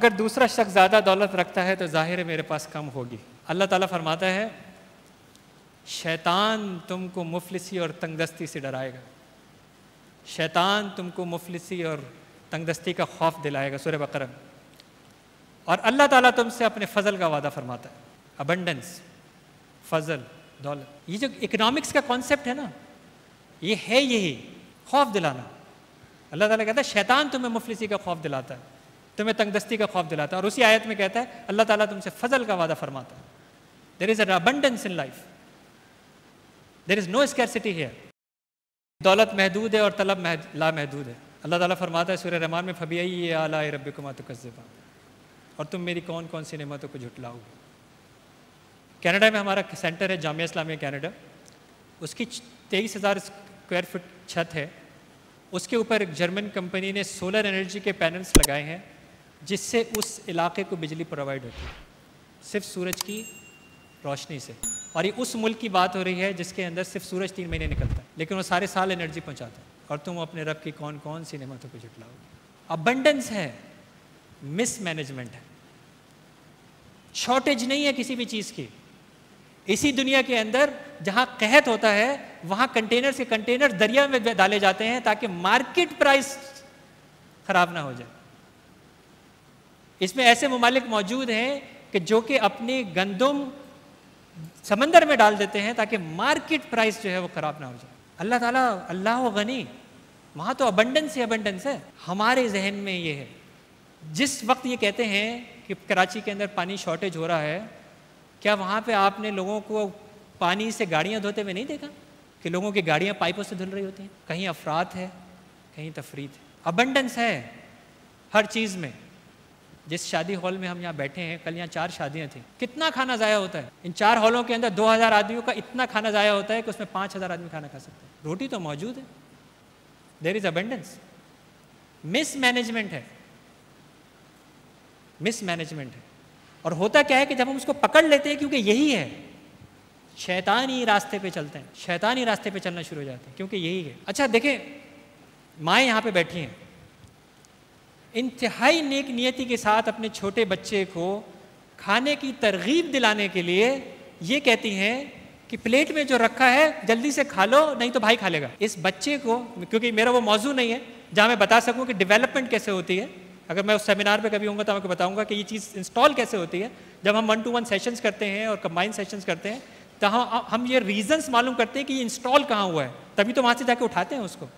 अगर दूसरा शख्स ज़्यादा दौलत रखता है तो जाहिर है मेरे पास कम होगी। अल्लाह ताला फरमाता है शैतान तुमको मुफलिसी और तंगदस्ती से डराएगा, शैतान तुमको मुफलिसी और तंगदस्ती का खौफ दिलाएगा, सूरह बकरा। और अल्लाह ताला तुमसे अपने फजल का वादा फरमाता है, अबंडेंस, फजल, दौलत। ये जो इकोनॉमिक्स का कॉन्सेप्ट है ना, ये है यही खौफ दिलाना। अल्लाह ताला कहता है शैतान तुम्हें मुफलिसी का खौफ दिलाता है, तुम्हें तंगदस्ती का खौफ दिलाता है। और उसी आयत में कहता है अल्लाह ताला तुमसे फजल का वादा फरमाता है। There is an abundance in life, there is no scarcity here. दौलत महदूद है और तलब ला महदूद है। अल्लाह ताला फरमाता है सूरह रहमान में फबिअय्यि आलाइ रब्बिकुमा तुकज़्ज़िबान, और तुम मेरी कौन कौन सी नेमतों को झुटलाओगे। कनाडा में हमारा सेंटर है, जामिया इस्लामिया कनाडा, उसकी 23,000 स्क्वायर फुट छत है। उसके ऊपर एक जर्मन कंपनी ने सोलर एनर्जी के पैनल्स लगाए हैं जिससे उस इलाके को बिजली प्रोवाइड होती है सिर्फ सूरज की रोशनी से। और ये उस मुल्क की बात हो रही है जिसके अंदर सिर्फ सूरज 3 महीने निकलता है, लेकिन वो सारे साल एनर्जी पहुंचाता है। और तुम अपने रब की कौन कौन सी नेमतों को झुटलाओगे। अबंडेंस है, मिसमैनेजमेंट है, शॉर्टेज नहीं है किसी भी चीज़ की। इसी दुनिया के अंदर जहां कहत होता है वहां कंटेनर से कंटेनर दरिया में डाले जाते हैं ताकि मार्केट प्राइस खराब ना हो जाए। इसमें ऐसे ममालिक मौजूद हैं कि जो कि अपनी गंदुम समंदर में डाल देते हैं ताकि मार्केट प्राइस जो है वो खराब ना हो जाए। अल्लाह ताला अल्लाह गनी, वहां तो अबंडेंस ही अबंडेंस है। हमारे जहन में ये है, जिस वक्त ये कहते हैं कि कराची के अंदर पानी शॉर्टेज हो रहा है, क्या वहाँ पे आपने लोगों को पानी से गाड़ियाँ धोते हुए नहीं देखा कि लोगों की गाड़ियाँ पाइपों से धुल रही होती हैं। कहीं अफरात है, कहीं तफरीत है। अबंडेंस है हर चीज़ में। जिस शादी हॉल में हम यहाँ बैठे हैं, कल यहाँ 4 शादियाँ थी, कितना खाना ज़ाया होता है। इन 4 हॉलों के अंदर 2000 आदमियों का इतना खाना ज़ाया होता है कि उसमें 5000 आदमी खाना खा सकते हैं। रोटी तो मौजूद है, देयर इज़ अबंडेंस। मिसमैनेजमेंट है, मिसमैनेजमेंट है। और होता क्या है कि जब हम उसको पकड़ लेते हैं, क्योंकि यही है, शैतानी रास्ते पे चलते हैं, शैतानी रास्ते पे चलना शुरू हो जाते हैं, क्योंकि यही है। अच्छा देखें, माएँ यहाँ पे बैठी हैं, इंतहाई नेक नियति के साथ अपने छोटे बच्चे को खाने की तरगीब दिलाने के लिए ये कहती हैं कि प्लेट में जो रखा है जल्दी से खा लो, नहीं तो भाई खा लेगा। इस बच्चे को, क्योंकि मेरा वो मौजू नहीं है जहाँ मैं बता सकूँ कि डेवलपमेंट कैसे होती है, अगर मैं उस सेमिनार पे कभी होऊंगा तो आपको बताऊंगा कि ये चीज़ इंस्टॉल कैसे होती है। जब हम 1-to-1 सेशंस करते हैं और कंबाइन सेशंस करते हैं तो हम ये रीजंस मालूम करते हैं कि ये इंस्टॉल कहाँ हुआ है, तभी तो वहाँ से जाके उठाते हैं उसको।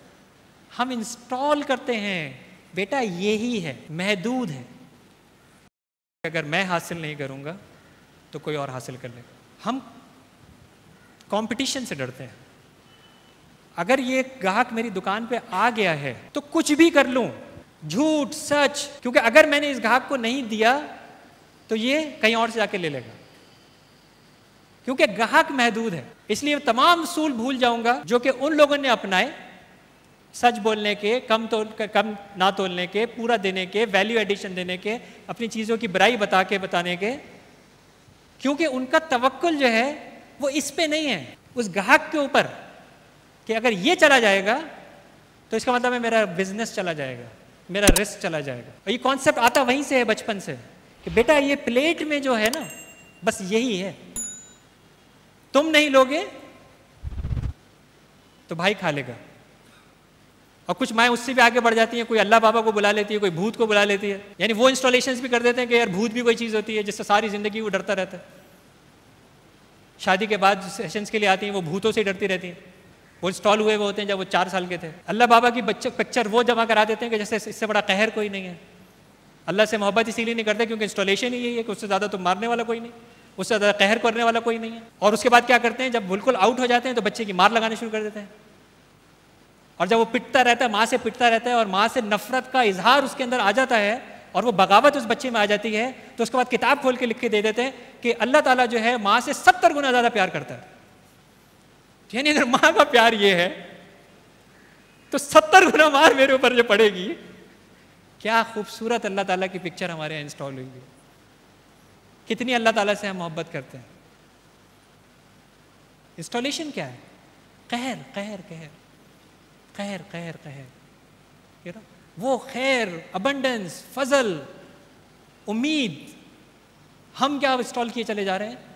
हम इंस्टॉल करते हैं, बेटा यही है, महदूद है। अगर मैं हासिल नहीं करूँगा तो कोई और हासिल कर लेगा। हम कंपटीशन से डरते हैं। अगर ये ग्राहक मेरी दुकान पे आ गया है तो कुछ भी कर लूँ, झूठ सच, क्योंकि अगर मैंने इस ग्राहक को नहीं दिया तो ये कहीं और से जाके ले लेगा, क्योंकि ग्राहक महदूद है। इसलिए तमाम उसूल भूल जाऊंगा जो कि उन लोगों ने अपनाए, सच बोलने के, कम ना तोलने के, पूरा देने के, वैल्यू एडिशन देने के, अपनी चीज़ों की बुराई बताने के, क्योंकि उनका तवक्कुल जो है वो इस पे नहीं है, उस ग्राहक के ऊपर, कि अगर ये चला जाएगा तो इसका मतलब है मेरा बिजनेस चला जाएगा, मेरा रिस्क चला जाएगा। और ये कॉन्सेप्ट आता वहीं से है, बचपन से, कि बेटा ये प्लेट में जो है ना बस यही है, तुम नहीं लोगे तो भाई खा लेगा। और कुछ माएँ उससे भी आगे बढ़ जाती हैं, कोई अल्लाह बाबा को बुला लेती है, कोई भूत को बुला लेती है, यानी वो इंस्टॉलेशंस भी कर देते हैं कि यार भूत भी कोई चीज़ होती है जिससे सारी ज़िंदगी वो डरता रहता है। शादी के बाद सेशंस के लिए आती हैं वो भूतों से डरती रहती हैं। वो इंस्टॉल हुए वो होते हैं जब वो 4 साल के थे। अल्लाह बाबा की पिक्चर वो जमा करा देते हैं कि जैसे इससे बड़ा कहर कोई नहीं है। अल्लाह से मोहब्बत इसीलिए नहीं करते क्योंकि इंस्टॉलेशन ही यही है कि उससे ज़्यादा तो मारने वाला कोई नहीं, उससे ज़्यादा कहर करने वाला कोई नहीं है। और उसके बाद क्या करते हैं, जब बिल्कुल आउट हो जाते हैं तो बच्चे की मार लगाने शुरू कर देते हैं। और जब वो पिटता रहता है, माँ से पिटता रहता है और माँ से नफरत का इजहार उसके अंदर आ जाता है और वो बगावत उस बच्चे में आ जाती है, तो उसके बाद किताब खोल के लिख के दे देते हैं कि अल्लाह ताला जो है माँ से 70 गुना ज़्यादा प्यार करता है। यानी अगर माँ का प्यार ये है तो 70 गुना मार मेरे ऊपर जो पड़ेगी। क्या खूबसूरत अल्लाह ताला की पिक्चर हमारे यहाँ इंस्टॉल हुई है। कितनी अल्लाह ताला से हम मोहब्बत करते हैं। इंस्टॉलेशन क्या है? कहर कहर कहर कहर कहर कहर, वो खैर, अबंडेंस, फजल, उम्मीद हम क्या इंस्टॉल किए चले जा रहे हैं?